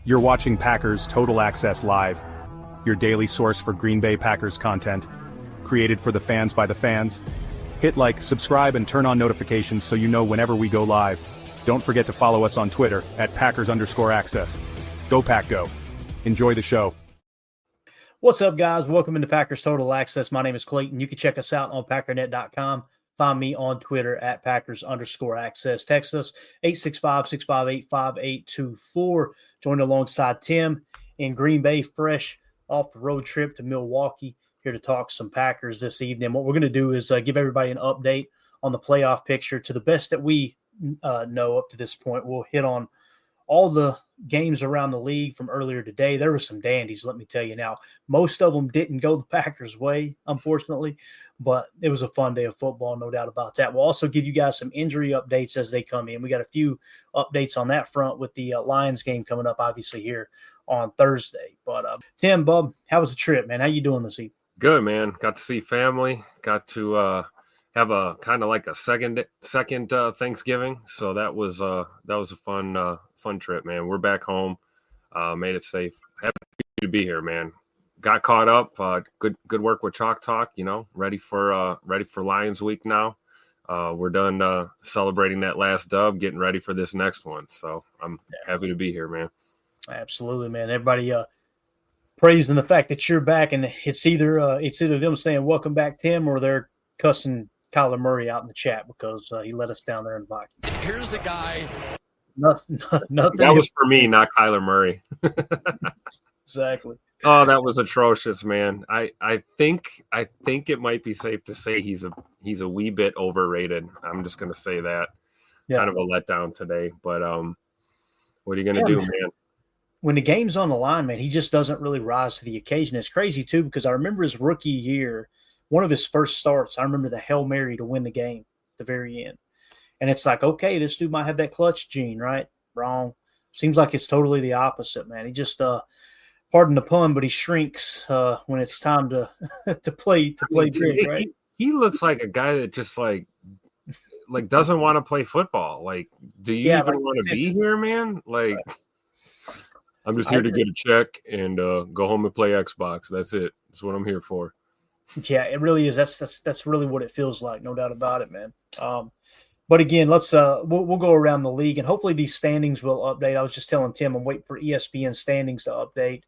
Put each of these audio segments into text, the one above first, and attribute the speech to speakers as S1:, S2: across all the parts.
S1: You're watching Packers Total Access Live, your daily source for Green Bay Packers content, created for the fans by the fans. Hit like, subscribe, and turn on notifications so you know whenever we go live. Don't forget to follow us on Twitter at Packers_access. Go Pack Go. Enjoy the show.
S2: What's up, guys? Welcome into Packers Total Access. My name is Clayton. You can check us out on packernet.com. Find me on Twitter at Packers_access. Text us 865-658-5824. Joined alongside Tim in Green Bay, fresh off the road trip to Milwaukee, here to talk some Packers this evening. What we're going to do is give everybody an update on the playoff picture to the best that we know up to this point. We'll hit on all the games around the league from earlier today. There were some dandies, let me tell you. Now, most of them didn't go the Packers' way, unfortunately, but it was a fun day of football, no doubt about that. We'll also give you guys some injury updates as they come in. We got a few updates on that front with the Lions game coming up, obviously, here on Thursday. But Tim, Bub, how was the trip, man? How you doing this evening?
S3: Good, man. Got to see family. Got to have a kind of like a second Thanksgiving. So that was a fun trip, man. We're back home. Made it safe. Happy to be here, man. Got caught up. Good work with Chalk Talk. You know, ready for Lions Week now. We're done celebrating that last dub. Getting ready for this next one. So I'm happy to be here, man.
S2: Absolutely, man. Everybody praising the fact that you're back, and it's either them saying "Welcome back, Tim," or they're cussing Kyler Murray out in the chat because he let us down there in Vikings.
S4: Here's a guy.
S2: Nothing.
S3: That was for me, not Kyler Murray.
S2: Exactly.
S3: Oh, that was atrocious, man. I think it might be safe to say he's a wee bit overrated. I'm just gonna say that. Yeah. Kind of a letdown today, but what are you gonna do, man?
S2: When the game's on the line, man, he just doesn't really rise to the occasion. It's crazy too, because I remember his rookie year, one of his first starts, I remember the Hail Mary to win the game at the very end. And it's like, okay, this dude might have that clutch gene, right? Wrong. Seems like it's totally the opposite, man. He just, pardon the pun, but he shrinks when it's time to play big, right?
S3: He looks like a guy that just like doesn't want to play football. Like, do you even want to be here, man? Like, I'm just here to get a check and go home and play Xbox. That's it. That's what I'm here for.
S2: Yeah, it really is. That's really what it feels like, no doubt about it, man. But again, let's we'll go around the league, and hopefully these standings will update. I was just telling Tim I'm waiting for ESPN standings to update.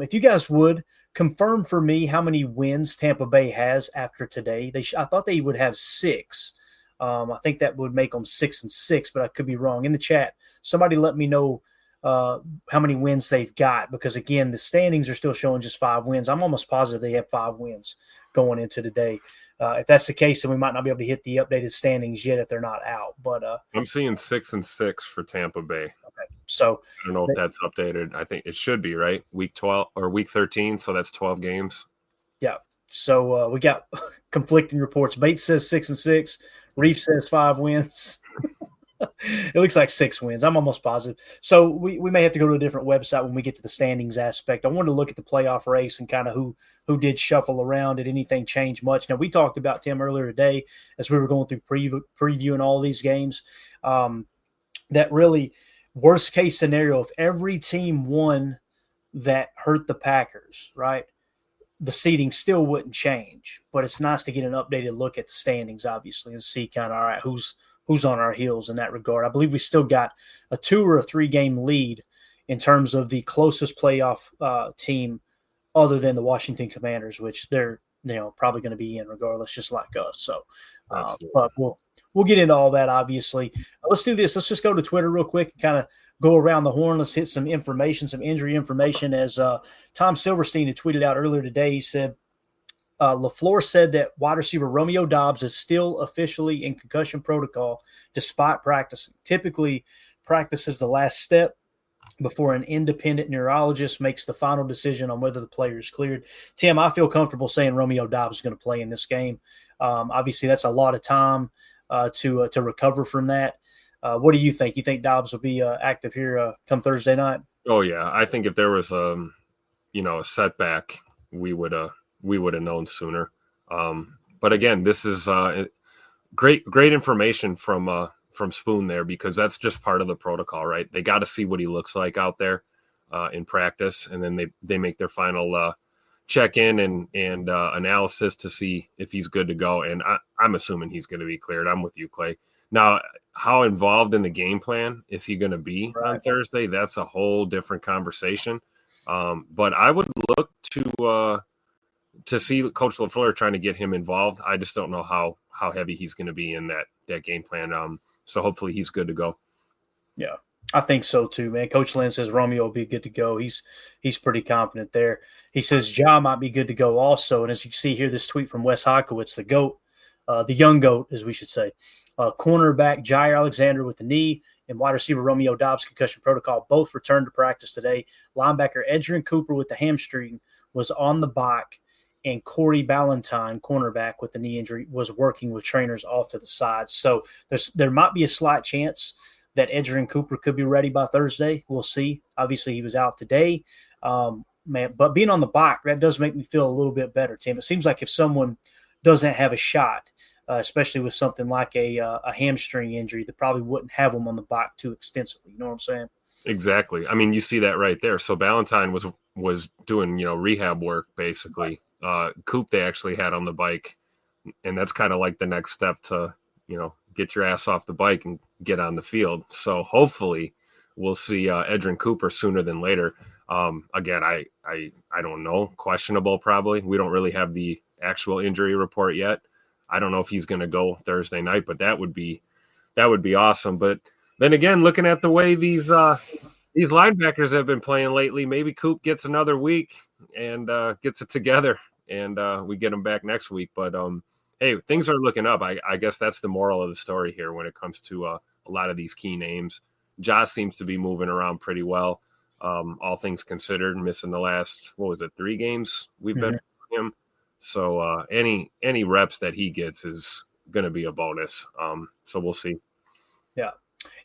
S2: If you guys would confirm for me how many wins Tampa Bay has after today. I thought they would have 6. I think that would make them 6-6, but I could be wrong. In the chat, somebody let me know how many wins they've got, because again, the standings are still showing just 5 wins. I'm almost positive they have 5 wins going into today. If that's the case, then we might not be able to hit the updated standings yet if they're not out. But
S3: I'm seeing 6-6 for Tampa Bay.
S2: Okay, so
S3: I don't know if that's updated. I think it should be, right? Week 12 or week 13, so that's 12 games.
S2: Yeah. So we got conflicting reports. Bates says 6-6. Reef says 5 wins. It looks like 6 wins. I'm almost positive. So we may have to go to a different website when we get to the standings aspect. I wanted to look at the playoff race and kind of who did shuffle around. Did anything change much? Now, we talked about, Tim, earlier today as we were going through previewing all these games, that really worst-case scenario, if every team won that hurt the Packers, right, the seeding still wouldn't change. But it's nice to get an updated look at the standings, obviously, and see kind of, all right, who's on our heels in that regard. I believe we still got a 2 or a 3 game lead in terms of the closest playoff team other than the Washington Commanders, which they're probably going to be in regardless, just like us. So, but we'll get into all that, obviously. Let's do this. Let's just go to Twitter real quick and kind of go around the horn. Let's hit some information, some injury information. As Tom Silverstein had tweeted out earlier today, he said, LaFleur said that wide receiver Romeo Doubs is still officially in concussion protocol despite practicing. Typically, practice is the last step before an independent neurologist makes the final decision on whether the player is cleared. Tim, I feel comfortable saying Romeo Doubs is going to play in this game. Obviously, that's a lot of time to recover from that. What do you think? You think Doubs will be active here come Thursday night?
S3: Oh, yeah. I think if there was a setback, we would have known sooner. But again, this is great information from Spoon there, because that's just part of the protocol, right? They got to see what he looks like out there. in practice, and then they make their final check in and analysis to see if he's good to go. And I'm assuming he's going to be cleared. I'm with you, Clay. Now, how involved in the game plan is he going to be on Thursday? That's a whole different conversation. But I would look to see Coach LaFleur trying to get him involved. I just don't know how heavy he's going to be in that game plan. So hopefully he's good to go.
S2: Yeah, I think so too, man. Coach Lynn says Romeo will be good to go. He's pretty confident there. He says Ja might be good to go also. And as you can see here, this tweet from Wes Hokowitz, the GOAT, the young GOAT, as we should say. Cornerback Jair Alexander with the knee and wide receiver Romeo Dobbs concussion protocol both returned to practice today. Linebacker Edgerrin Cooper with the hamstring was on the bike, and Corey Ballantyne, cornerback with the knee injury, was working with trainers off to the side. So there might be a slight chance that Edgerrin Cooper could be ready by Thursday. We'll see. Obviously, he was out today. But being on the bike, that does make me feel a little bit better, Tim. It seems like if someone doesn't have a shot, especially with something like a hamstring injury, they probably wouldn't have them on the bike too extensively. You know what I'm saying?
S3: Exactly. I mean, you see that right there. So Ballantyne was doing, rehab work basically. Coop they actually had on the bike, and that's kind of like the next step to, get your ass off the bike and get on the field. So hopefully we'll see Edgerrin Cooper sooner than later. Again, I don't know. Questionable probably. We don't really have the actual injury report yet. I don't know if he's going to go Thursday night, but that would be awesome. But then again, looking at the way these linebackers have been playing lately, maybe Coop gets another week and gets it together, and we get him back next week. But hey, things are looking up. I guess that's the moral of the story here when it comes to a lot of these key names. Josh seems to be moving around pretty well, all things considered, missing the last 3 games we've been with him. So any reps that he gets is going to be a bonus. So we'll see.
S2: Yeah.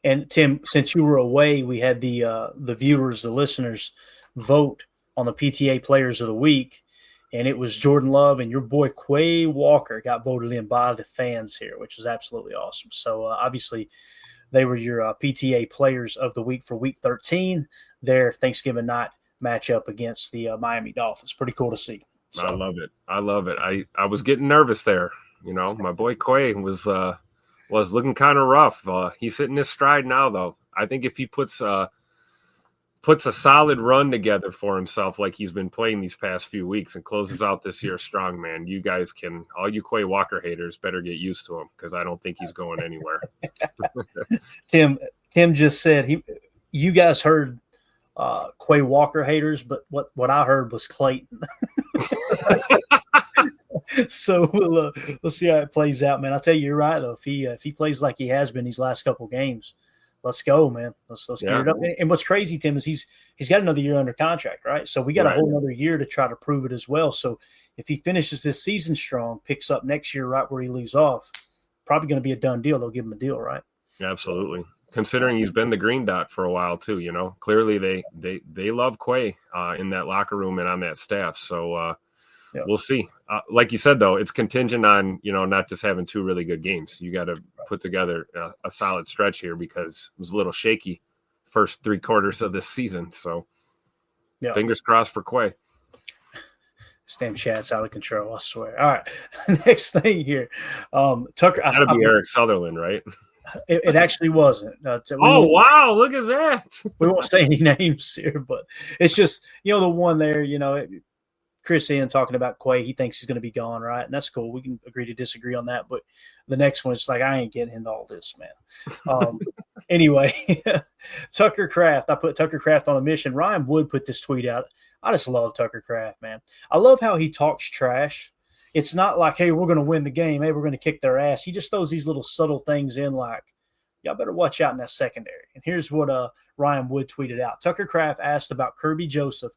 S2: And Tim, since you were away, we had the viewers, the listeners, vote on the PTA Players of the Week, and it was Jordan Love and your boy Quay Walker got voted in by the fans here, which was absolutely awesome. So obviously, they were your PTA Players of the Week for Week 13. Their Thanksgiving night matchup against the Miami Dolphins. Pretty cool to see. So.
S3: I love it. I was getting nervous there. My boy Quay was looking kind of rough. He's hitting his stride now, though. I think if he puts a solid run together for himself like he's been playing these past few weeks and closes out this year strong, man, you guys all you Quay Walker haters better get used to him because I don't think he's going anywhere.
S2: Tim just said you guys heard Quay Walker haters, but what I heard was Clayton. So we'll see how it plays out, man. I'll tell you, you're right though. If he plays like he has been these last couple games, let's go, man. Let's get it up. And what's crazy, Tim, is he's got another year under contract, right? So we got a whole another year to try to prove it as well. So if he finishes this season strong, picks up next year right where he leaves off, probably going to be a done deal. They'll give him a deal, right?
S3: Absolutely. Considering he's been the green dot for a while too, clearly they love Quay in that locker room and on that staff. So we'll see. Like you said, though, it's contingent on, not just having 2 really good games. You got to put together a solid stretch here because it was a little shaky first 3 quarters of this season. So fingers crossed for Quay.
S2: Stamp chat's out of control, I swear. All right. Next thing here. Tucker.
S3: It's got to be Eric Sutherland, right?
S2: It actually wasn't.
S3: Wow, look at that.
S2: We won't say any names here, but it's just, the one there, Chris Ian talking about Quay, he thinks he's going to be gone, right? And that's cool. We can agree to disagree on that. But the next one, it's like, I ain't getting into all this, man. Anyway, Tucker Kraft. I put Tucker Kraft on a mission. Ryan Wood put this tweet out. I just love Tucker Kraft, man. I love how he talks trash. It's not like, hey, we're going to win the game. Hey, we're going to kick their ass. He just throws these little subtle things in like, y'all better watch out in that secondary. And here's what Ryan Wood tweeted out. Tucker Kraft asked about Kirby Joseph.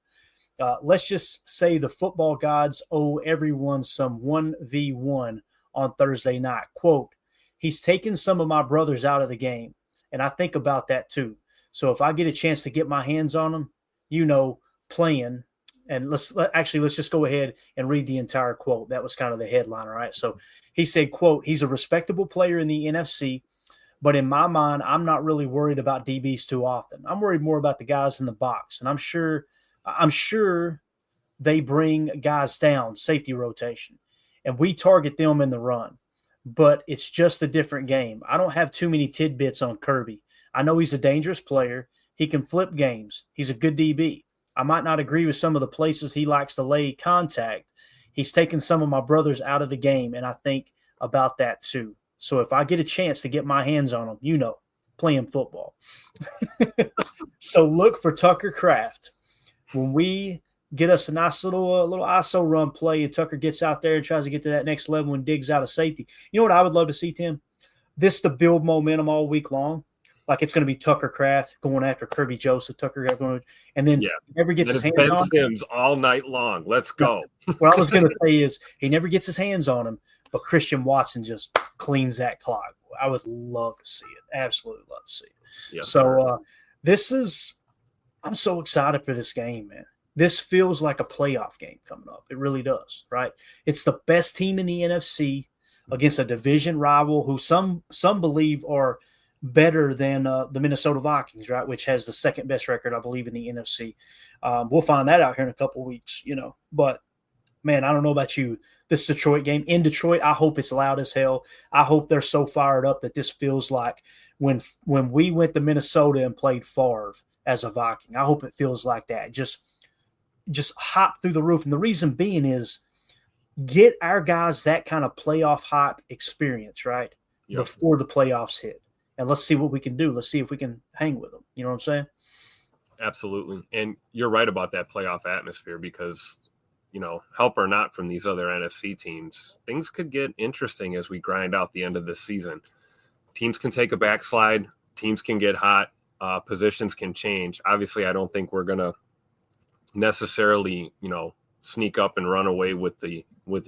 S2: Let's just say the football gods owe everyone some 1v1 on Thursday night. Quote, he's taken some of my brothers out of the game, and I think about that too. So if I get a chance to get my hands on them, playing, and let's just go ahead and read the entire quote. That was kind of the headline, all right? So he said, quote, he's a respectable player in the NFC, But in my mind, I'm not really worried about DBs too often. I'm worried more about the guys in the box. And I'm sure they bring guys down, safety rotation, and we target them in the run. But it's just a different game. I don't have too many tidbits on Kirby. I know he's a dangerous player. He can flip games. He's a good DB. I might not agree with some of the places he likes to lay contact. He's taken some of my brothers out of the game, and I think about that too. So if I get a chance to get my hands on him, playing football. So look for Tucker Kraft. When we get us a nice little ISO run play, and Tucker gets out there and tries to get to that next level and digs out of safety. You know what I would love to see, Tim? This to build momentum all week long. Like it's going to be Tucker Kraft going after Kirby Joseph, and then he never gets his hands
S3: Ben
S2: on
S3: Sims all night long. Let's go.
S2: What I was going to say is he never gets his hands on him, but Christian Watson just cleans that clock. I would love to see it. Absolutely love to see it.
S3: Yes,
S2: so I'm so excited for this game, man. This feels like a playoff game coming up. It really does, right? It's the best team in the NFC against a division rival who some believe are better than the Minnesota Vikings, right, which has the second best record, I believe, in the NFC. We'll find that out here in a couple of weeks, But, man, I don't know about you. This Detroit game in Detroit, I hope it's loud as hell. I hope they're so fired up that this feels like when we went to Minnesota and played Favre as a Viking. I hope it feels like that. Just hop through the roof. And the reason being is get our guys that kind of playoff hype experience, right, before the playoffs hit. And let's see what we can do. Let's see if we can hang with them. You know what I'm saying?
S3: Absolutely. And you're right about that playoff atmosphere because, help or not from these other NFC teams, things could get interesting as we grind out the end of this season. Teams can take a backslide. Teams can get hot. Positions can change. Obviously, I don't think we're going to necessarily, sneak up and run away with the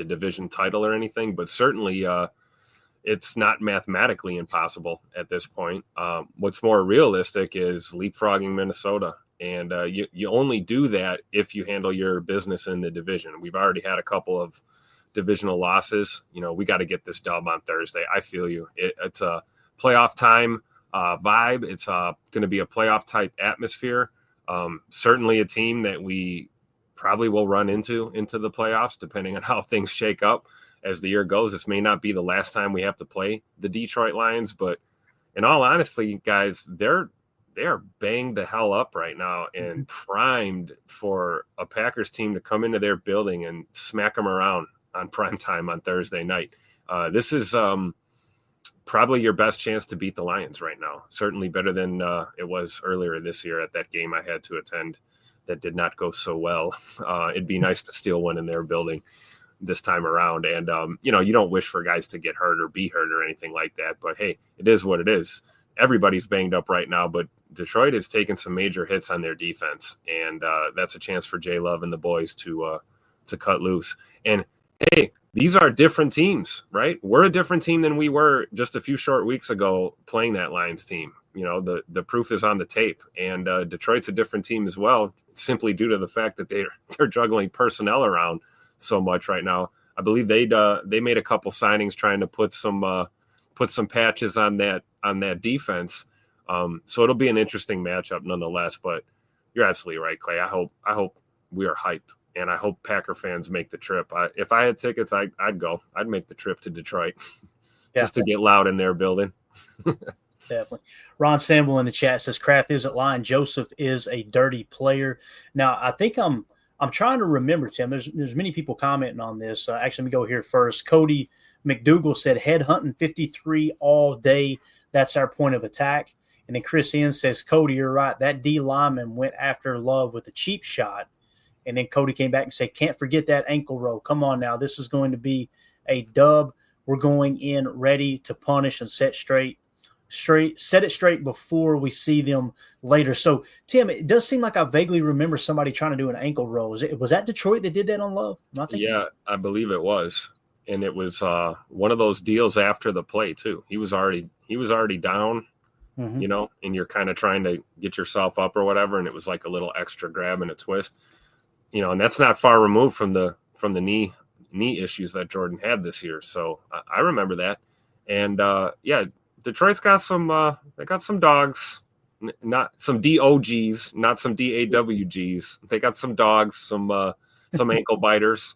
S3: division title or anything, but certainly it's not mathematically impossible at this point. What's more realistic is leapfrogging Minnesota. And you only do that if you handle your business in the division. We've already had a couple of divisional losses. We got to get this dub on Thursday. I feel you. It's a playoff time vibe. It's going to be a playoff type atmosphere. Certainly a team that we probably will run into the playoffs, depending on how things shake up as the year goes. This may not be the last time we have to play the Detroit Lions, but in all honesty, guys, they're banged the hell up right now and primed for a Packers team to come into their building and smack them around on prime time on Thursday night. This is probably your best chance to beat the Lions right now. Certainly better than it was earlier this year at that game I had to attend that did not go so well. It'd be nice to steal one in their building this time around. And, you don't wish for guys to get hurt or be hurt or anything like that. But, hey, it is what it is. Everybody's banged up right now, but Detroit has taken some major hits on their defense. And that's a chance for Jay Love and the boys to cut loose. And, hey, these are different teams, right? We're a different team than we were just a few short weeks ago playing that Lions team. The proof is on the tape. And Detroit's a different team as well, simply due to the fact that they're juggling personnel around so much right now. I believe they made a couple signings trying to put some patches on that defense. So it'll be an interesting matchup nonetheless. But you're absolutely right, Clay. I hope we are hyped. And I hope Packer fans make the trip. If I had tickets, I'd go. I'd make the trip to Detroit just to get loud in their building.
S2: Definitely. Ron Samble in the chat says Kraft isn't lying. Joseph is a dirty player. Now, I think I'm trying to remember, Tim. There's many people commenting on this. Actually, let me go here first. Cody McDougal said headhunting 53 all day. That's our point of attack. And then Chris N says, Cody, you're right. That D lineman went after Love with a cheap shot. And then Cody came back and said, can't forget that ankle roll. Come on now. This is going to be a dub. We're going in ready to punish and set it straight before we see them later. So, Tim, it does seem like I vaguely remember somebody trying to do an ankle roll. Was that Detroit that did that on Love?
S3: Yeah, I believe it was. And it was one of those deals after the play, too. He was already down, and you're kind of trying to get yourself up or whatever, and it was like a little extra grab and a twist. And that's not far removed from the knee issues that Jordan had this year. So I remember that. And Detroit's got some. They got some dogs, not some DOGs, not some DAWGs. They got some dogs, some ankle biters.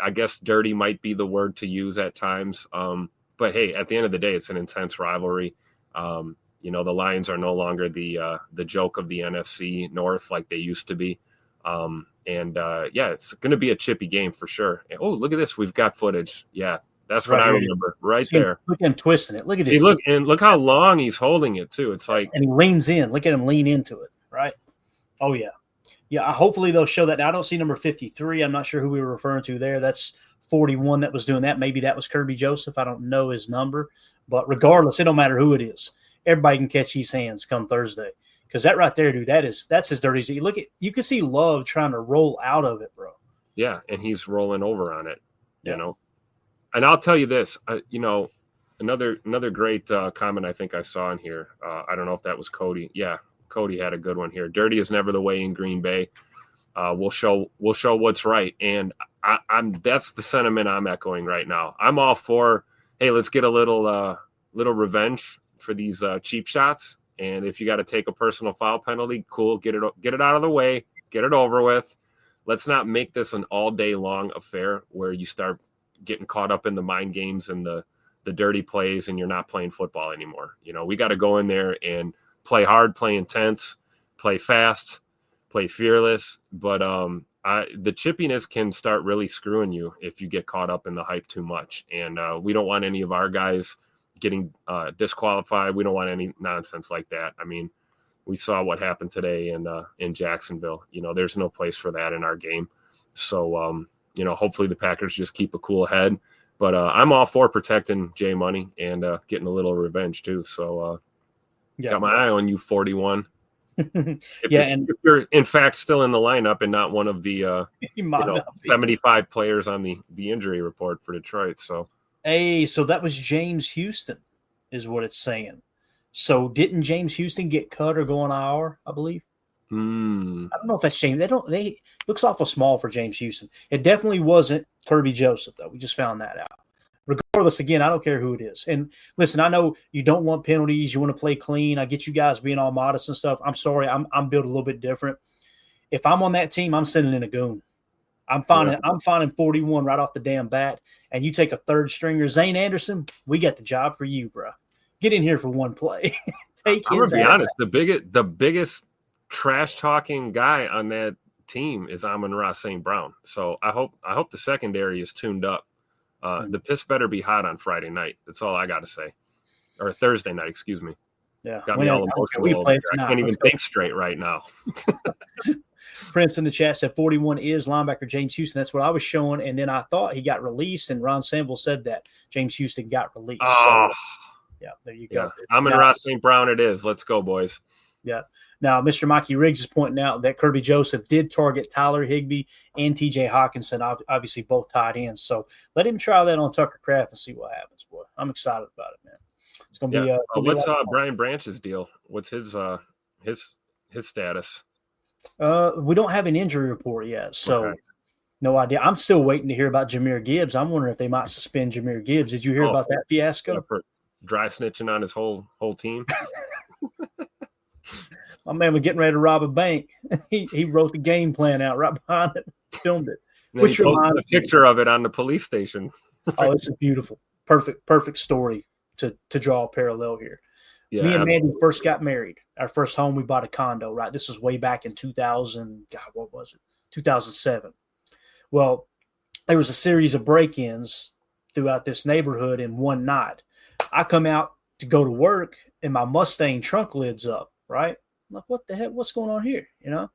S3: I guess dirty might be the word to use at times. But hey, at the end of the day, it's an intense rivalry. You know, the Lions are no longer the joke of the NFC North like they used to be. Yeah, it's going to be a chippy game for sure. Oh, look at this. We've got footage. Yeah, that's what I remember right there.
S2: Look at him twisting it. Look at
S3: this.
S2: Look,
S3: and look how long he's holding it too. It's like,
S2: and he leans in. Look at him lean into it. Right. Oh yeah. Yeah. Hopefully they'll show that. Now I don't see number 53. I'm not sure who we were referring to there. That's 41 that was doing that. Maybe that was Kirby Joseph. I don't know his number, but regardless, it don't matter who it is. Everybody can catch these hands come Thursday. Because that right there, dude, that's as dirty as you can see Love trying to roll out of it, bro.
S3: Yeah, and he's rolling over on it, you know. And I'll tell you this, you know, another great comment I think I saw in here. I don't know if that was Cody. Yeah, Cody had a good one here. Dirty is never the way in Green Bay. We'll show what's right, and that's the sentiment I'm echoing right now. I'm all for, hey, let's get a little revenge for these cheap shots. And if you got to take a personal foul penalty, cool, get it out of the way, get it over with. Let's not make this an all day long affair where you start getting caught up in the mind games and the dirty plays and you're not playing football anymore. You know, we got to go in there and play hard, play intense, play fast, play fearless. But the chippiness can start really screwing you if you get caught up in the hype too much. And we don't want any of our guys getting disqualified. We don't want any nonsense like that. I mean, we saw what happened today in Jacksonville. You know, there's no place for that in our game. So, you know, hopefully the Packers just keep a cool head. But I'm all for protecting Jay Money and getting a little revenge too. So, got my eye on you, 41. If you're in fact still in the lineup and not one of the 75 players on the injury report for Detroit. So.
S2: Hey, so that was James Houston, is what it's saying. So didn't James Houston get cut or go on IR, I believe? I don't know if that's James. They looks awful small for James Houston. It definitely wasn't Kirby Joseph, though. We just found that out. Regardless, again, I don't care who it is. And listen, I know you don't want penalties. You want to play clean. I get you guys being all modest and stuff. I'm sorry. I'm built a little bit different. If I'm on that team, I'm sending in a goon. I'm finding 41 right off the damn bat, and you take a third stringer, Zane Anderson. We got the job for you, bro. Get in here for one play.
S3: I'm gonna be honest. The biggest trash talking guy on that team is Amon-Ra St. Brown. So I hope the secondary is tuned up. The piss better be hot on Friday night. That's all I got to say, or Thursday night. Excuse me.
S2: Yeah,
S3: got me all emotional. I can't even think straight right now.
S2: Prince in the chat said 41 is linebacker James Houston. That's what I was showing. And then I thought he got released, and Ron Sample said that James Houston got released.
S3: Oh,
S2: so, yeah, there you go.
S3: Amon-Ra St. Brown it is. Let's go, boys.
S2: Yeah. Now, Mr. Mikey Riggs is pointing out that Kirby Joseph did target Tyler Higbee and TJ Hawkinson, obviously both tight ends. So let him try that on Tucker Kraft and see what happens, boy. I'm excited about it, man. It's going to be
S3: what's Brian Branch's deal? What's his status?
S2: We don't have an injury report yet, so no idea. I'm still waiting to hear about Jahmyr Gibbs. I'm wondering if they might suspend Jahmyr Gibbs. Did you hear about that fiasco?
S3: For dry snitching on his whole team.
S2: My man was getting ready to rob a bank. He wrote the game plan out right behind it, filmed it.
S3: Which reminds me, a picture of it on the police station.
S2: Oh, it's a beautiful, perfect story to draw a parallel here. Yeah, me and Mandy first got married. Our first home, we bought a condo, right? This was way back in 2000. God, what was it? 2007. Well, there was a series of break-ins throughout this neighborhood in one night. I come out to go to work, and my Mustang trunk lid's up, right? I'm like, what the heck? What's going on here? You know?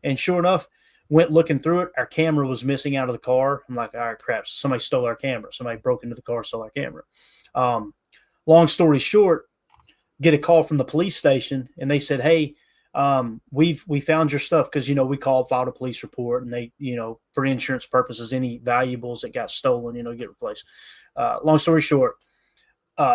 S2: And sure enough, went looking through it. Our camera was missing out of the car. I'm like, all right, crap. So somebody stole our camera. Somebody broke into the car, stole our camera. Long story short, get a call from the police station, and they said, hey, we found your stuff because, you know, we filed a police report, and they, you know, for insurance purposes, any valuables that got stolen, you know, get replaced. Long story short,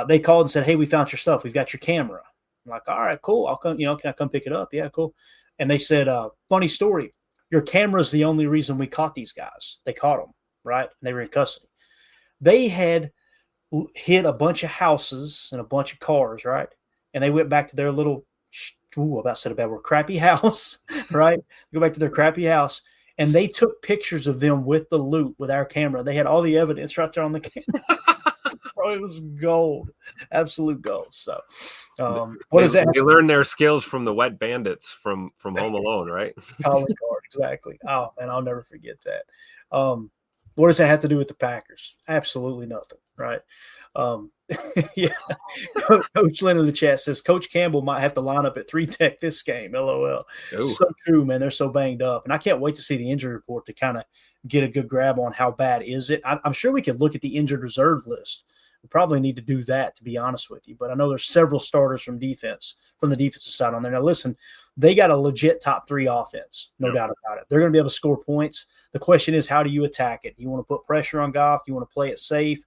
S2: they called and said, hey, we found your stuff. We've got your camera. I'm like, all right, cool. I'll come, you know, can I come pick it up? Yeah, cool. And they said, funny story. Your camera's the only reason we caught these guys. They caught them, right? And they were in custody. They had hit a bunch of houses and a bunch of cars, right? And they went back to their little, about said a bad word, crappy house, right? Go back to their crappy house, and they took pictures of them with the loot with our camera. They had all the evidence right there on the camera. Bro, it was gold, absolute gold. So, what is that?
S3: They learned their skills from the wet bandits from Home Alone, right?
S2: Calling card, exactly. Oh man, I'll never forget that. What does that have to do with the Packers? Absolutely nothing, right? Yeah. Coach Lynn in the chat says Coach Campbell might have to line up at 3 Tech this game. LOL. Ooh. So true, man. They're so banged up, and I can't wait to see the injury report to kind of get a good grab on how bad is it. I'm sure we could look at the injured reserve list. We probably need to do that, to be honest with you. But I know there's several starters from the defensive side on there. Now, listen, they got a legit top 3 offense, no doubt about it. They're going to be able to score points. The question is, how do you attack it? You want to put pressure on Goff? You want to play it safe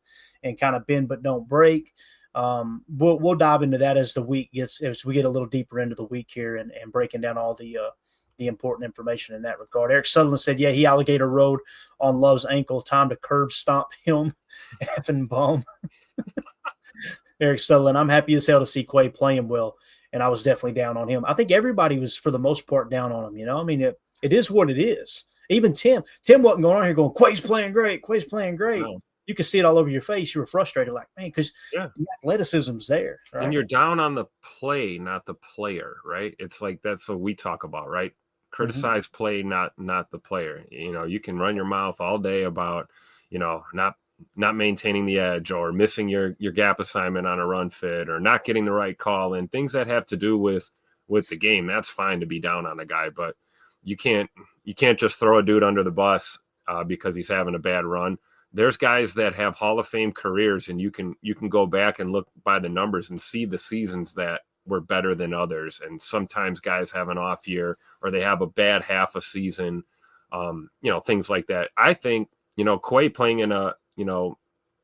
S2: and kind of bend but don't break? We'll dive into that as the week gets, as we get a little deeper into the week here and breaking down all the important information in that regard. Eric Sutherland said, yeah, he alligator rode on Love's ankle. Time to curb stomp him. Effing bum. Eric Sutherland, I'm happy as hell to see Quay playing well, and I was definitely down on him. I think everybody was, for the most part, down on him. You know, I mean, it is what it is. Even Tim wasn't going on here going, Quay's playing great. Quay's playing great. No. You could see it all over your face. You were frustrated, like, man, because the athleticism's there. Right?
S3: And you're down on the play, not the player, right? It's like that's what we talk about, right? Criticize play, not the player. You know, you can run your mouth all day about, you know, not maintaining the edge or missing your gap assignment on a run fit or not getting the right call and things that have to do with the game. That's fine to be down on a guy, but you can't just throw a dude under the bus because he's having a bad run. There's guys that have Hall of Fame careers, and you can go back and look by the numbers and see the seasons that were better than others. And sometimes guys have an off year or they have a bad half a season, you know, things like that. I think, you know, Quay playing in a, you know,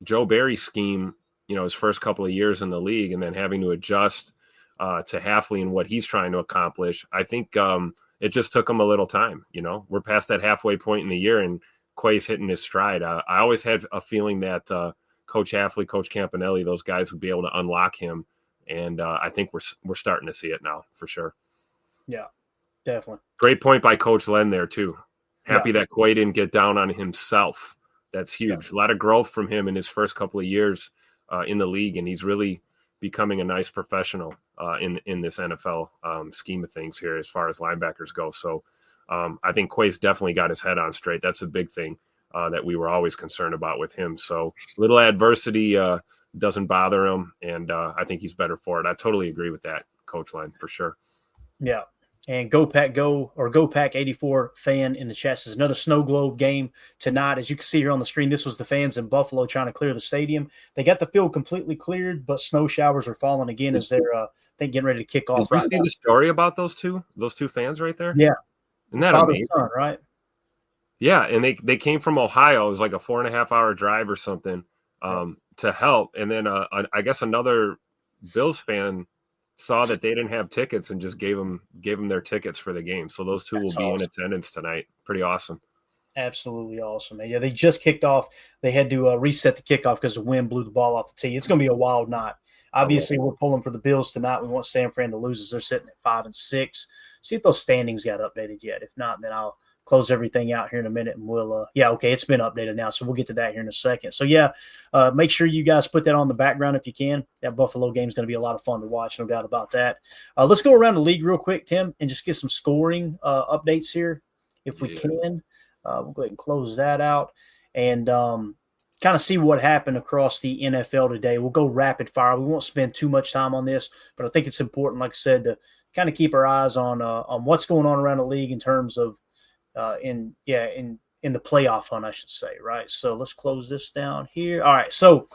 S3: Joe Barry scheme, you know, his first couple of years in the league and then having to adjust to Hafley and what he's trying to accomplish. I think it just took him a little time. You know, we're past that halfway point in the year and Quay's hitting his stride. I always had a feeling that Coach Hafley, Coach Campanelli, those guys would be able to unlock him. And I think we're starting to see it now for sure.
S2: Yeah, definitely.
S3: Great point by Coach Len there too. Happy that Quay didn't get down on himself. That's huge. A lot of growth from him in his first couple of years in the league, and he's really becoming a nice professional in this NFL scheme of things here as far as linebackers go. So I think Quay's definitely got his head on straight. That's a big thing that we were always concerned about with him. So little adversity doesn't bother him, and I think he's better for it. I totally agree with that, Coach Len, for sure.
S2: Yeah. And Go Pack 84 fan in the chat says another snow globe game tonight. As you can see here on the screen, this was the fans in Buffalo trying to clear the stadium. They got the field completely cleared, but snow showers are falling again as they're getting ready to kick off.
S3: Did you see the story about those two fans right there?
S2: Yeah.
S3: Isn't that amazing?
S2: Son, right?
S3: Yeah, and they came from Ohio. It was like a 4.5-hour drive or something to help. And then I guess another Bills fan saw that they didn't have tickets and just gave them their tickets for the game. So those two will be in attendance tonight. Pretty awesome.
S2: Absolutely awesome. Yeah, they just kicked off. They had to reset the kickoff because the wind blew the ball off the tee. It's going to be a wild night. Obviously, we're pulling for the Bills tonight. We want San Fran to lose as they're sitting at 5-6. See if those standings got updated yet. If not, then I'll close everything out here in a minute and we'll it's been updated now, so we'll get to that here in a second. So make sure you guys put that on the background if you can. That Buffalo game is going to be a lot of fun to watch, no doubt about that. Let's go around the league real quick, Tim, and just get some scoring updates here if we can. We'll go ahead and close that out and kind of see what happened across the NFL today. We'll go rapid fire. We won't spend too much time on this, but I think it's important, like I said, to kind of keep our eyes on what's going on around the league in terms of in the playoff hunt, I should say, right? So let's close this down here. All right, so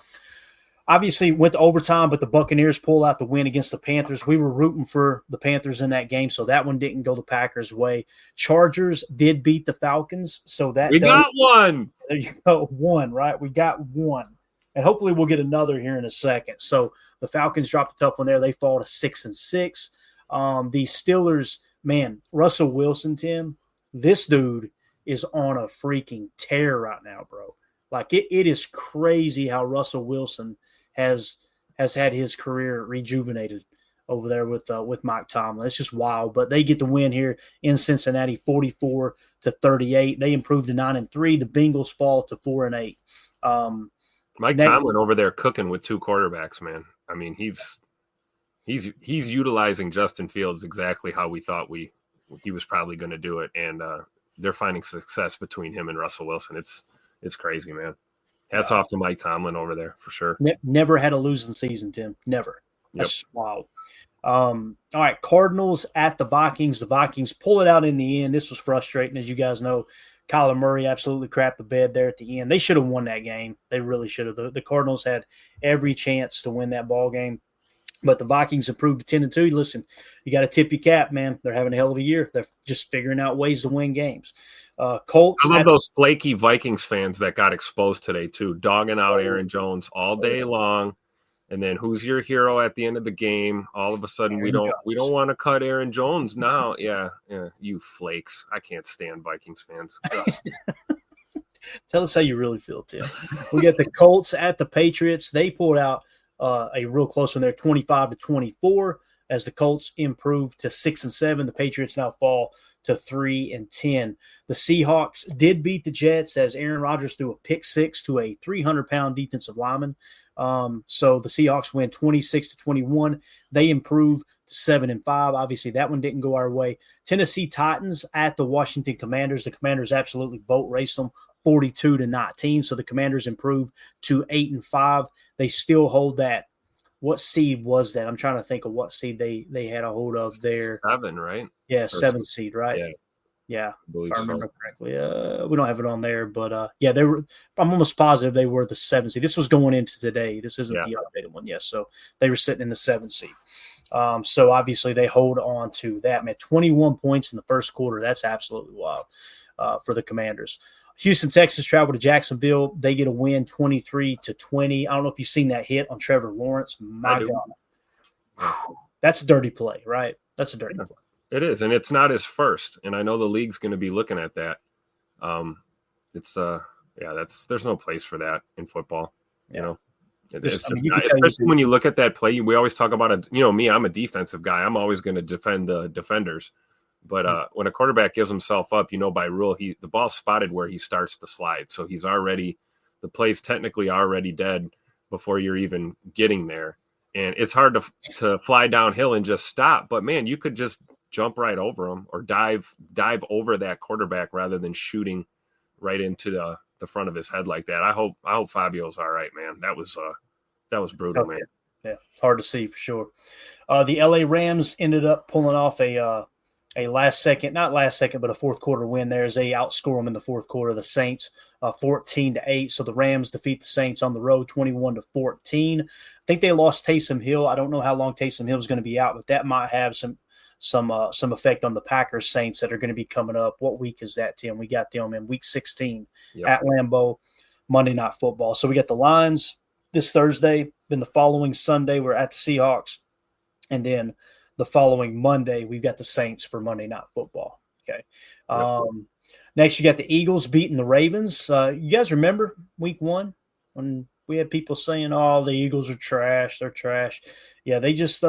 S2: obviously went to overtime, but the Buccaneers pull out the win against the Panthers. We were rooting for the Panthers in that game, so that one didn't go the Packers' way. Chargers did beat the Falcons, so that
S3: got one.
S2: There you go, one, right? We got one, and hopefully we'll get another here in a second. So the Falcons dropped a tough one there. They fall to 6-6. The Steelers, man, Russell Wilson, Tim, this dude is on a freaking tear right now, bro. Like it is crazy how Russell Wilson has had his career rejuvenated over there with Mike Tomlin. It's just wild. But they get the win here in Cincinnati, 44-38. They improved to 9-3. The Bengals fall to 4-8.
S3: Mike Tomlin over there cooking with 2 quarterbacks, man. I mean, he's utilizing Justin Fields exactly how we thought he was probably going to do it, and they're finding success between him and Russell Wilson. It's crazy, man. Hats off to Mike Tomlin over there for sure.
S2: Never had a losing season, Tim. Never. That's just wild. All right, Cardinals at the Vikings. The Vikings pull it out in the end. This was frustrating, as you guys know. Kyler Murray absolutely crapped the bed there at the end. They should have won that game. They really should have. The Cardinals had every chance to win that ball game. But the Vikings improved to 10-2. Listen, you got to tip your cap, man. They're having a hell of a year. They're just figuring out ways to win games. Colts.
S3: I love those flaky Vikings fans that got exposed today, too, dogging out Aaron Jones all day long. And then who's your hero at the end of the game? All of a sudden, we don't want to cut Aaron Jones now. Yeah, you flakes. I can't stand Vikings fans.
S2: Tell us how you really feel, Tim. We get the Colts at the Patriots. They pulled out a real close one there, 25-24, as the Colts improve to 6-7. The Patriots now fall to 3-10. The Seahawks did beat the Jets as Aaron Rodgers threw a pick six to a 300-pound defensive lineman. So the Seahawks win 26-21. They improve to 7-5. Obviously, that one didn't go our way. Tennessee Titans at the Washington Commanders. The Commanders absolutely boat raced them 42-19. So the Commanders improve to 8-5. They still hold that. What seed was that? I'm trying to think of what seed they had a hold of there.
S3: 7, right?
S2: Yeah, 7th seed, right? Yeah. If I remember correctly. We don't have it on there, but yeah, they were. I'm almost positive they were the 7th seed. This was going into today. This isn't the updated one. Yes, so they were sitting in the 7th seed. So obviously they hold on to that. Man, 21 points in the first quarter. That's absolutely wild for the Commanders. Houston, Texas travel to Jacksonville. They get a win 23-20. I don't know if you've seen that hit on Trevor Lawrence. My God. That's a dirty play, right? That's a dirty play.
S3: It is, and it's not his first. And I know the league's going to be looking at that. There's no place for that in football. You know, especially when you look at that play. We always talk about it. You know, me, I'm a defensive guy. I'm always going to defend the defenders. But when a quarterback gives himself up, you know, by rule, the ball's spotted where he starts the slide. So the play's technically already dead before you're even getting there. And it's hard to fly downhill and just stop. But, man, you could just jump right over him or dive over that quarterback rather than shooting right into the front of his head like that. I hope Fabio's all right, man. That was brutal, man.
S2: Yeah, it's hard to see for sure. The LA Rams ended up pulling off a not last second, but a fourth quarter win there as they outscore them in the fourth quarter. The Saints 14-8. So the Rams defeat the Saints on the road 21-14. I think they lost Taysom Hill. I don't know how long Taysom Hill is going to be out, but that might have some effect on the Packers Saints that are going to be coming up. What week is that, Tim? We got them in week 16 at Lambeau, Monday Night Football. So we got the Lions this Thursday. Then the following Sunday, we're at the Seahawks. And then the following Monday, we've got the Saints for Monday Night Football. Okay. Next, you got the Eagles beating the Ravens. You guys remember week 1 when we had people saying, "Oh, the Eagles are trash. They're trash." Yeah, they just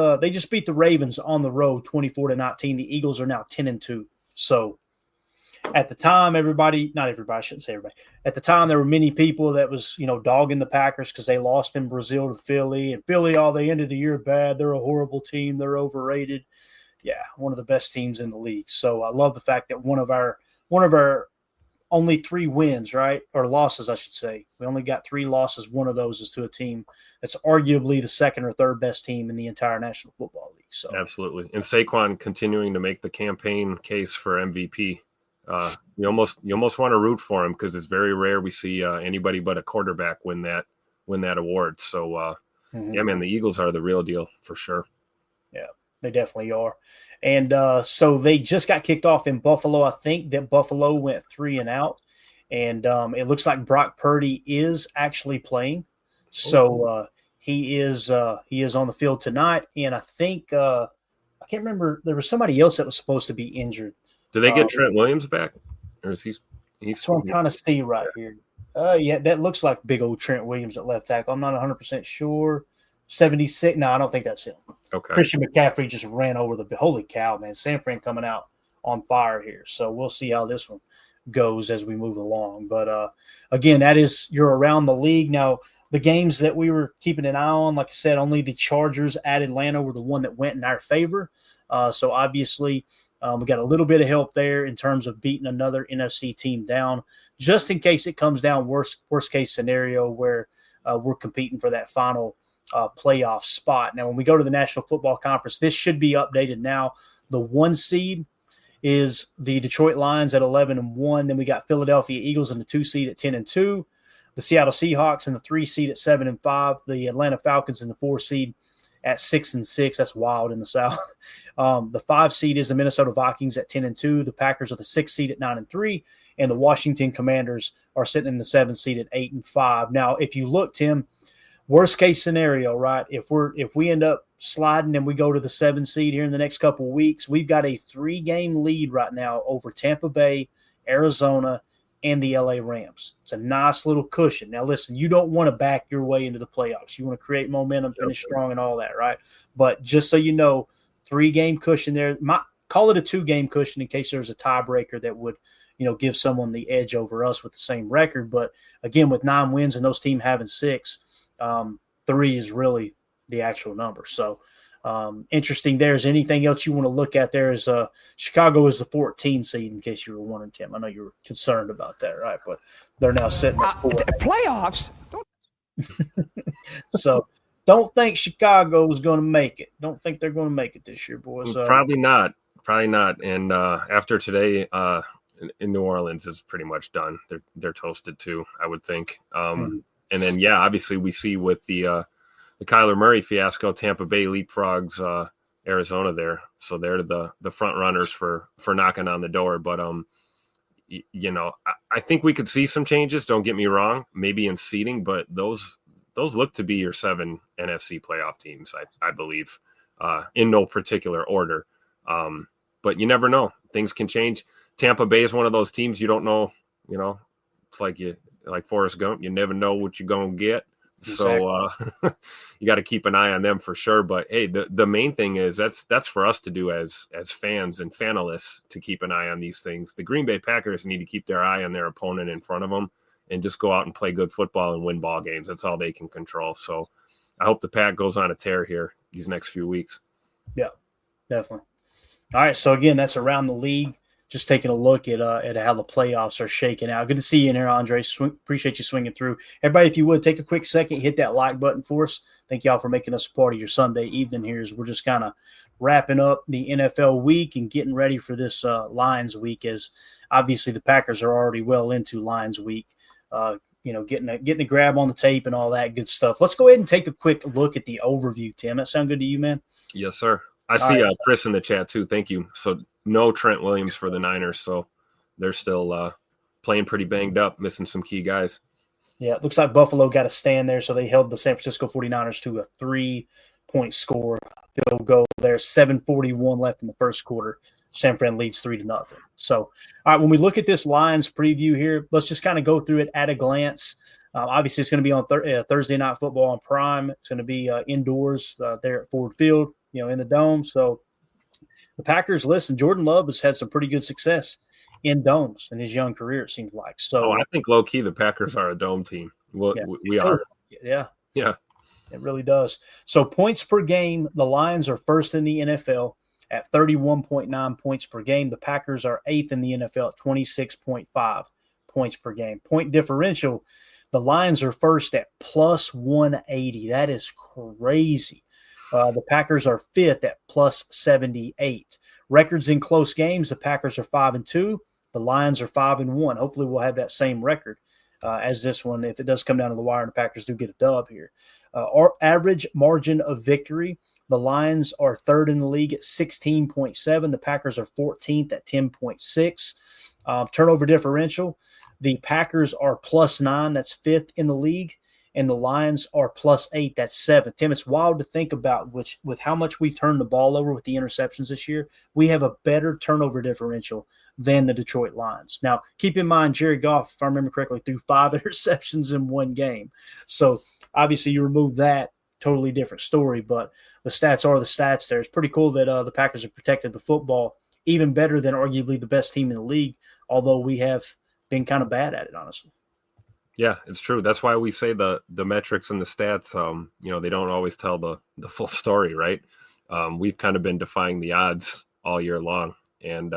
S2: beat the Ravens on the road 24-19. The Eagles are now 10-2. So at the time, not everybody, I shouldn't say everybody. At the time, there were many people that was, dogging the Packers because they lost in Brazil to Philly. And Philly, they ended the year bad. They're a horrible team. They're overrated. Yeah, one of the best teams in the league. So I love the fact that one of our only 3 wins, right? Or losses, I should say. We only got 3 losses. One of those is to a team that's arguably the second or third best team in the entire National Football League. So
S3: absolutely. And Saquon continuing to make the campaign case for MVP. You almost want to root for him because it's very rare we see anybody but a quarterback win that award. So yeah, man, the Eagles are the real deal for sure.
S2: Yeah, they definitely are. And so they just got kicked off in Buffalo. I think that Buffalo went 3-0, and it looks like Brock Purdy is actually playing. So he is on the field tonight, and I think I can't remember. There was somebody else that was supposed to be injured.
S3: Do they get Trent Williams back, or is he's?
S2: That's what I'm trying to see right here. Yeah, that looks like big old Trent Williams at left tackle. I'm not 100% sure. 76. No, I don't think that's him.
S3: Okay.
S2: Christian McCaffrey just ran over the – holy cow, man. San Fran coming out on fire here. So we'll see how this one goes as we move along. But, again, that is – you're around the league. Now, the games that we were keeping an eye on, like I said, only the Chargers at Atlanta were the one that went in our favor. So, obviously, we got a little bit of help there in terms of beating another NFC team down, just in case it comes down worst case scenario where we're competing for that final playoff spot. Now, when we go to the National Football Conference, this should be updated now. The 1 seed is the Detroit Lions at 11-1. Then we got Philadelphia Eagles in the 2 seed at 10-2. The Seattle Seahawks in the 3 seed at 7-5. The Atlanta Falcons in the 4 seed at 6-6. That's wild in the South. The 5 seed is the Minnesota Vikings at 10-2. The Packers are the 6 seed at 9-3. And the Washington Commanders are sitting in the 7 seed at 8-5. Now, if you look, Tim, worst case scenario, right? If we end up sliding and we go to the 7 seed here in the next couple of weeks, we've got a 3-game lead right now over Tampa Bay, Arizona, and the LA Rams. It's a nice little cushion. Now, listen, you don't want to back your way into the playoffs. You want to create momentum, finish strong, and all that, right? But just so you know, 3-game cushion there. Call it a 2-game cushion in case there's a tiebreaker that would, give someone the edge over us with the same record. But again, with 9 wins and those teams having 6. 3 is really the actual number. So interesting there. Is anything else you want to look at there? Is Chicago is the 14 seed in case you were wondering, Tim. I know you were concerned about that, right? But they're now sitting at 4.
S4: Playoffs?
S2: So don't think Chicago is going to make it. Don't think they're going to make it this year, boys.
S3: Probably not. And after today in New Orleans is pretty much done. They're toasted too, I would think. And then, yeah, obviously we see with the Kyler Murray fiasco, Tampa Bay leapfrogs Arizona there. So they're the front runners for knocking on the door. But, I think we could see some changes. Don't get me wrong, maybe in seeding, but those look to be your 7 NFC playoff teams, I believe, in no particular order. But you never know. Things can change. Tampa Bay is one of those teams you don't know, it's like Forrest Gump, you never know what you're going to get. Exactly. So you got to keep an eye on them for sure. But, hey, the main thing is that's for us to do as fans and fanalists to keep an eye on these things. The Green Bay Packers need to keep their eye on their opponent in front of them and just go out and play good football and win ball games. That's all they can control. So I hope the Pack goes on a tear here these next few weeks.
S2: Yeah, definitely. All right, so, again, that's around the league. Just taking a look at how the playoffs are shaking out. Good to see you in here, Andre. Appreciate you swinging through. Everybody, if you would, take a quick second, hit that like button for us. Thank y'all for making us a part of your Sunday evening here as we're just kind of wrapping up the NFL week and getting ready for this Lions week, as obviously the Packers are already well into Lions week, getting a grab on the tape and all that good stuff. Let's go ahead and take a quick look at the overview, Tim. That sound good to you, man?
S3: Yes, sir. I see Chris in the chat too. Thank you. So no Trent Williams for the Niners. So they're still playing pretty banged up, missing some key guys.
S2: Yeah, it looks like Buffalo got a stand there. So they held the San Francisco 49ers to a 3-point score. Field goal there, 7:41 left in the first quarter. San Fran leads 3-0. So, all right, when we look at this Lions preview here, let's just kind of go through it at a glance. Obviously, it's going to be on Thursday Night Football on Prime. It's going to be indoors there at Ford Field, in the Dome. So the Packers, listen, Jordan Love has had some pretty good success in domes in his young career, it seems like. So
S3: I think low-key the Packers are a dome team. Well, yeah, we are.
S2: Yeah.
S3: Yeah.
S2: It really does. So points per game, the Lions are first in the NFL at 31.9 points per game. The Packers are 8th in the NFL at 26.5 points per game. Point differential, the Lions are first at plus 180. That is crazy. The Packers are 5th at plus 78. Records in close games, the Packers are 5-2. The Lions are 5-1. Hopefully we'll have that same record as this one if it does come down to the wire and the Packers do get a dub here. Our average margin of victory, the Lions are 3rd in the league at 16.7. The Packers are 14th at 10.6. Turnover differential, the Packers are plus 9. That's 5th in the league. and the Lions are +8. That's 7. Tim, it's wild to think about with how much we've turned the ball over with the interceptions this year. We have a better turnover differential than the Detroit Lions. Now, keep in mind, Jared Goff, if I remember correctly, threw 5 interceptions in one game. So obviously you remove that, totally different story, but the stats are the stats there. It's pretty cool that the Packers have protected the football even better than arguably the best team in the league, although we have been kind of bad at it, honestly.
S3: Yeah, it's true. That's why we say the metrics and the stats, they don't always tell the full story, right? We've kind of been defying the odds all year long. And,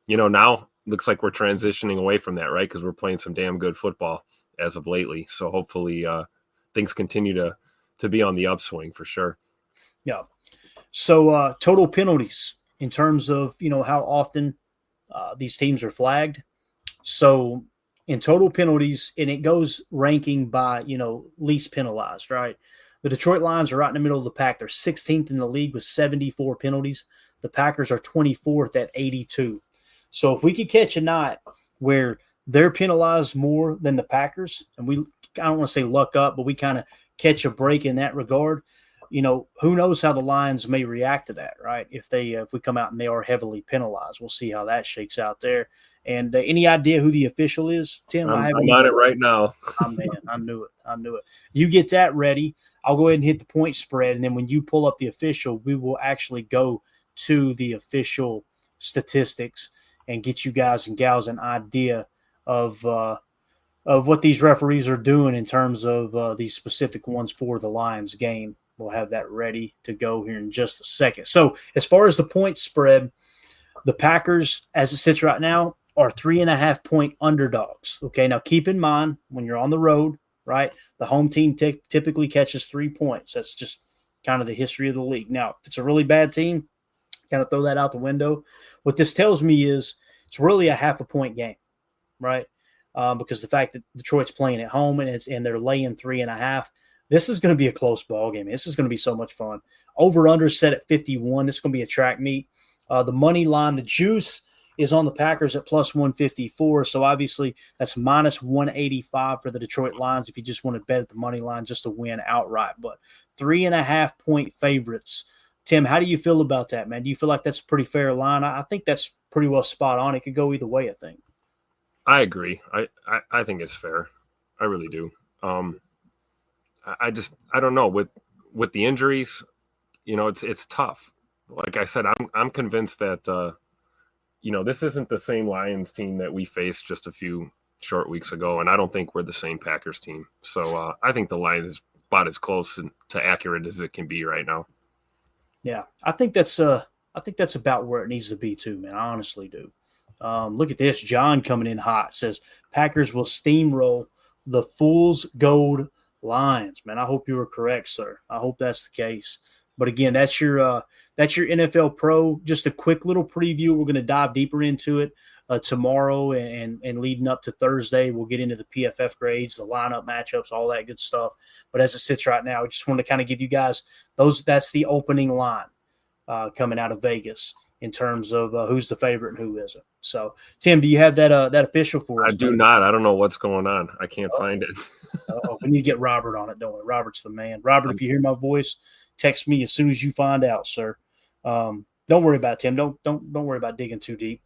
S3: now looks like we're transitioning away from that, right? Because we're playing some damn good football as of lately. So hopefully things continue to be on the upswing for sure.
S2: Yeah. So total penalties in terms of, how often these teams are flagged. So in total penalties, and it goes ranking by, least penalized, right? The Detroit Lions are right in the middle of the pack. They're 16th in the league with 74 penalties. The Packers are 24th at 82. So if we could catch a night where they're penalized more than the Packers, and I don't want to say luck up, but we kind of catch a break in that regard, who knows how the Lions may react to that, right? If we come out and they are heavily penalized, we'll see how that shakes out there. And any idea who the official is, Tim?
S3: I'm on it right now.
S2: Oh, man, I knew it. You get that ready. I'll go ahead and hit the point spread, and then when you pull up the official, we will actually go to the official statistics and get you guys and gals an idea of what these referees are doing in terms of these specific ones for the Lions game. We'll have that ready to go here in just a second. So as far as the point spread, the Packers, as it sits right now, are 3.5-point underdogs. Okay, now keep in mind when you're on the road, right, the home team typically catches 3 points. That's just kind of the history of the league. Now, if it's a really bad team, kind of throw that out the window. What this tells me is it's really a 0.5-point game, right? Because the fact that Detroit's playing at home and they're laying 3.5, this is going to be a close ball game. This is going to be so much fun. Over/under set at 51. This is going to be a track meet. The money line, the juice is on the Packers at +154. So obviously that's -185 for the Detroit Lions if you just want to bet at the money line just to win outright. But 3.5-point favorites. Tim, how do you feel about that, man? Do you feel like that's a pretty fair line? I think that's pretty well spot on. It could go either way, I think.
S3: I agree. I think it's fair. I really do. I don't know with the injuries, it's tough. Like I said, I'm convinced that this isn't the same Lions team that we faced just a few short weeks ago, and I don't think we're the same Packers team. So I think the Lions is about as close to accurate as it can be right now.
S2: Yeah, I think that's about where it needs to be too, man. I honestly do. Look at this. John coming in hot says Packers will steamroll the Fool's Gold Lions. Man, I hope you were correct, sir. I hope that's the case. But again, that's your NFL Pro. Just a quick little preview. We're going to dive deeper into it tomorrow and leading up to Thursday. We'll get into the PFF grades, the lineup matchups, all that good stuff. But as it sits right now, I just wanted to kind of give you guys that's the opening line coming out of Vegas in terms of who's the favorite and who isn't. So, Tim, do you have that official for us?
S3: I do not. I don't know what's going on. I can't find it.
S2: We need to get Robert on it, don't we? Robert's the man. Robert, if you hear my voice, text me as soon as you find out, sir. Don't worry about it, Tim. Don't worry about digging too deep.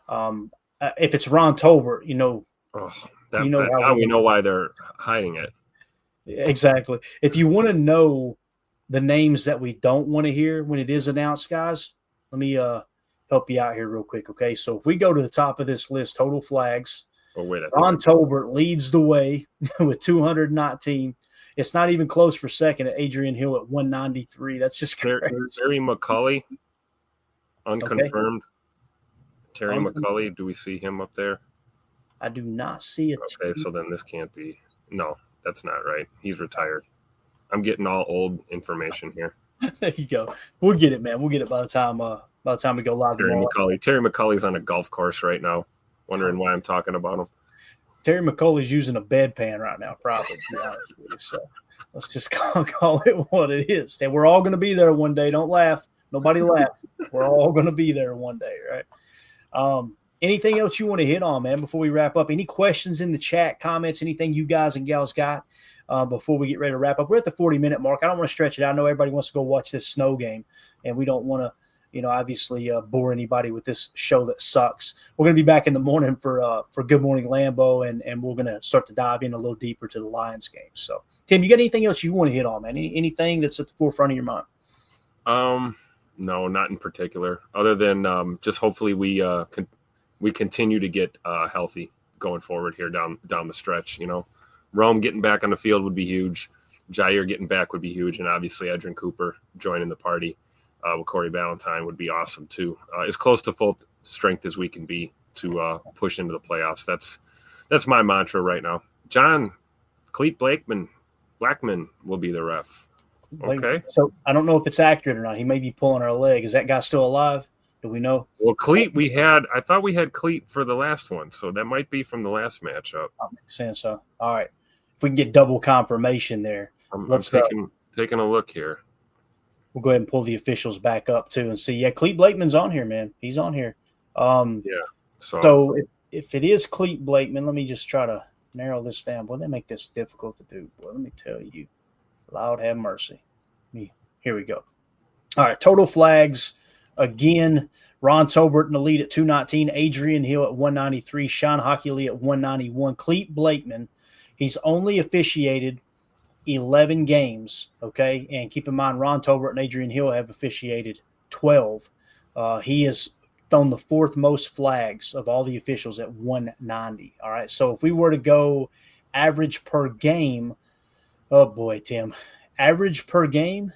S2: If it's Ron Tolbert,
S3: now we know why they're hiding it.
S2: Exactly. If you want to know the names that we don't want to hear when it is announced, guys, let me help you out here real quick, okay? So if we go to the top of this list, total flags, Ron Tolbert leads the way with 219. It's not even close for second at Adrian Hill at 193. That's just crazy.
S3: Terry McCulley, unconfirmed. Okay. Terry McCulley, do we see him up there?
S2: I do not see it.
S3: Okay, so then this can't be. No, that's not right. He's retired. I'm getting all old information here.
S2: There you go. We'll get it, man. We'll get it by the time we go live tomorrow.
S3: Terry McCulley's on a golf course right now. Wondering why I'm talking about him.
S2: Terry McCulley's using a bedpan right now, probably. To be honest with you. So let's just call it what it is. And we're all going to be there one day. Don't laugh. Nobody laugh. We're all going to be there one day, right? Anything else you want to hit on, man, before we wrap up? Any questions in the chat, comments, anything you guys and gals got before we get ready to wrap up? We're at the 40-minute mark. I don't want to stretch it out. I know everybody wants to go watch this snow game, and we don't want to, obviously bore anybody with this show that sucks. We're going to be back in the morning for Good Morning Lambeau, and we're going to start to dive in a little deeper to the Lions game. So, Tim, you got anything else you want to hit on, man? Anything that's at the forefront of your mind?
S3: No, not in particular, other than just hopefully we continue to get healthy going forward here down the stretch. Rome getting back on the field would be huge. Jair getting back would be huge. And obviously Edrin Cooper joining the party with Corey Ballantyne would be awesome too. As close to full strength as we can be to push into the playoffs. That's my mantra right now. John Cleet Blackman will be the ref. Okay.
S2: So I don't know if it's accurate or not. He may be pulling our leg. Is that guy still alive? Do we know?
S3: Well, Cleet, I thought we had Cleet for the last one, so that might be from the last matchup.
S2: That makes sense. So, all right. If we can get double confirmation there.
S3: I'm taking a look here.
S2: We'll go ahead and pull the officials back up, too, and see. Yeah, Cleet Blakeman's on here, man. He's on here.
S3: Yeah.
S2: So if it is Cleet Blakeman, let me just try to narrow this down. Boy, they make this difficult to do. Boy, let me tell you. Lord have mercy. Here we go. All right, total flags. Again, Ron Tolbert in the lead at 219, Adrian Hill at 193, Sean Hockley at 191, Cleet Blakeman. He's only officiated 11 games, okay? And keep in mind, Ron Tolbert and Adrian Hill have officiated 12. He has thrown the fourth most flags of all the officials at 190, all right? So if we were to go average per game, oh boy, Tim, average per game,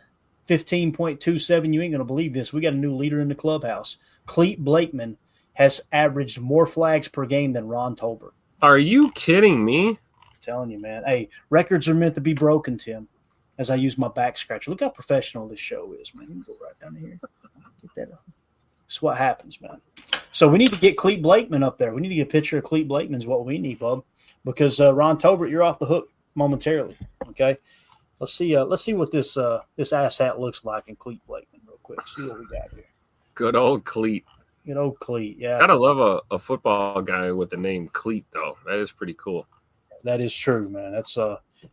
S2: 15.27. You ain't going to believe this. We got a new leader in the clubhouse. Cleet Blakeman has averaged more flags per game than Ron Tolbert.
S3: Are you kidding me?
S2: I'm telling you, man. Hey, records are meant to be broken, Tim, as I use my back scratcher. Look how professional this show is, man. Let me go right down here. Get that up. That's what happens, man. So we need to get Cleet Blakeman up there. We need to get a picture of Cleet Blakeman is what we need, bub, because Ron Tolbert, you're off the hook momentarily, okay? Let's see what this asshat looks like in Cleet Blakeman real quick. See what we got here.
S3: Good old Cleet.
S2: Good old Cleet, yeah.
S3: Gotta love a football guy with the name Cleet, though. That is pretty cool.
S2: That is true, man. That's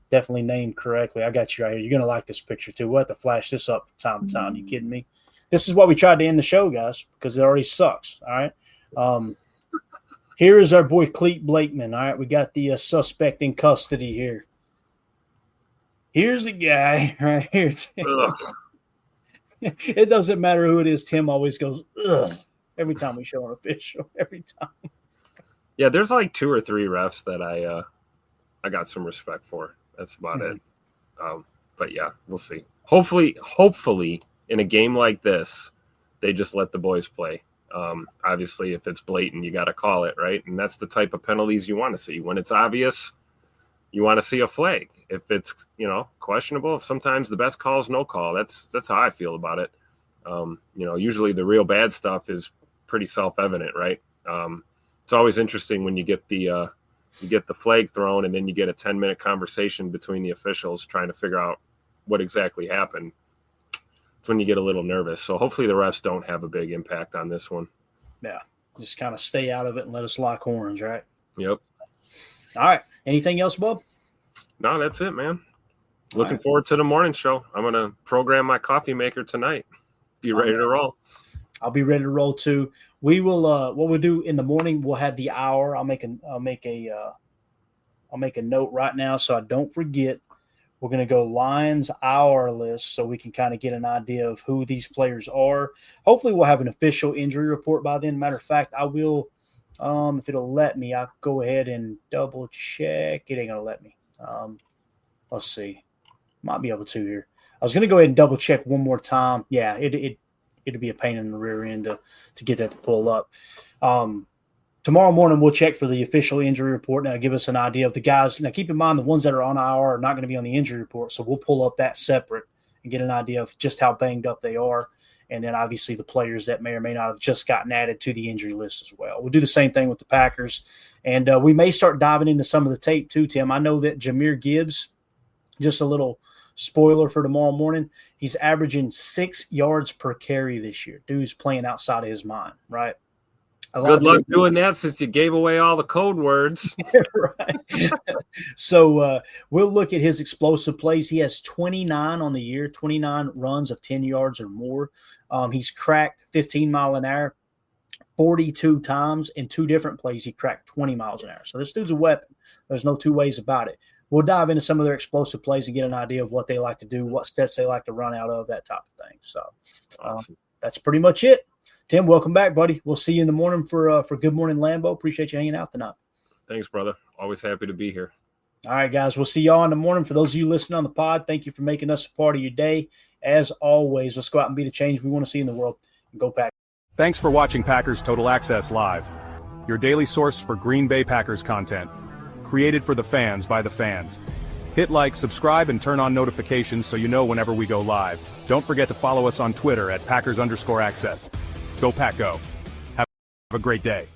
S2: definitely named correctly. I got you right here. You're gonna like this picture too. We'll have to flash this up from time to time. You kidding me? This is why we tried to end the show, guys, because it already sucks. All right. Here is our boy Cleet Blakeman. All right, we got the suspect in custody here. Here's the guy right here. It doesn't matter who it is. Tim always goes, ugh, every time we show an official. Every time.
S3: Yeah, there's like 2 or 3 refs that I got some respect for. That's about it. But yeah, we'll see. Hopefully, in a game like this, they just let the boys play. Obviously, if it's blatant, you got to call it, right? And that's the type of penalties you want to see. When it's obvious, you want to see a flag. If it's, questionable, sometimes the best call is no call. That's how I feel about it. Usually the real bad stuff is pretty self-evident, right? It's always interesting when you get the flag thrown and then you get a 10-minute conversation between the officials trying to figure out what exactly happened. It's when you get a little nervous. So hopefully the refs don't have a big impact on this one.
S2: Yeah, just kind of stay out of it and let us lock horns, right?
S3: Yep.
S2: All right. Anything else, Bub?
S3: No, that's it, man. Looking forward to the morning show. I'm going to program my coffee maker tonight. Be ready to roll.
S2: I'll be ready to roll too. We will. What we'll do in the morning, we'll have the hour. I'll make a note right now so I don't forget. We're going to go Lions hour list so we can kind of get an idea of who these players are. Hopefully, we'll have an official injury report by then. Matter of fact, I will. If it'll let me, I'll go ahead and double check. It ain't gonna let me. Let's see. Might be able to here. I was gonna go ahead and double check one more time. Yeah, it'd be a pain in the rear end to get that to pull up. Tomorrow morning we'll check for the official injury report. Now give us an idea of the guys. Now keep in mind the ones that are on IR are not going to be on the injury report, so we'll pull up that separate and get an idea of just how banged up they are. And then obviously the players that may or may not have just gotten added to the injury list as well. We'll do the same thing with the Packers. And we may start diving into some of the tape too, Tim. I know that Jahmyr Gibbs, just a little spoiler for tomorrow morning, he's averaging 6 yards per carry this year. Dude's playing outside of his mind, right?
S3: Good luck doing that since you gave away all the code words.
S2: Right. So we'll look at his explosive plays. He has 29 on the year, 29 runs of 10 yards or more. He's cracked 15 mile an hour 42 times in 2 different plays. He cracked 20 miles an hour. So this dude's a weapon. There's no two ways about it. We'll dive into some of their explosive plays and get an idea of what they like to do, what sets they like to run out of, that type of thing. So
S3: awesome.
S2: That's pretty much it. Tim, welcome back, buddy. We'll see you in the morning for Good Morning Lambeau. Appreciate you hanging out tonight.
S3: Thanks, brother. Always happy to be here.
S2: All right, guys. We'll see y'all in the morning. For those of you listening on the pod, thank you for making us a part of your day. As always, let's go out and be the change we want to see in the world. Go Packers.
S1: Thanks for watching Packers Total Access Live, your daily source for Green Bay Packers content. Created for the fans by the fans. Hit like, subscribe, and turn on notifications so you know whenever we go live. Don't forget to follow us on Twitter at Packers_access. Go Pack Go. Have a great day.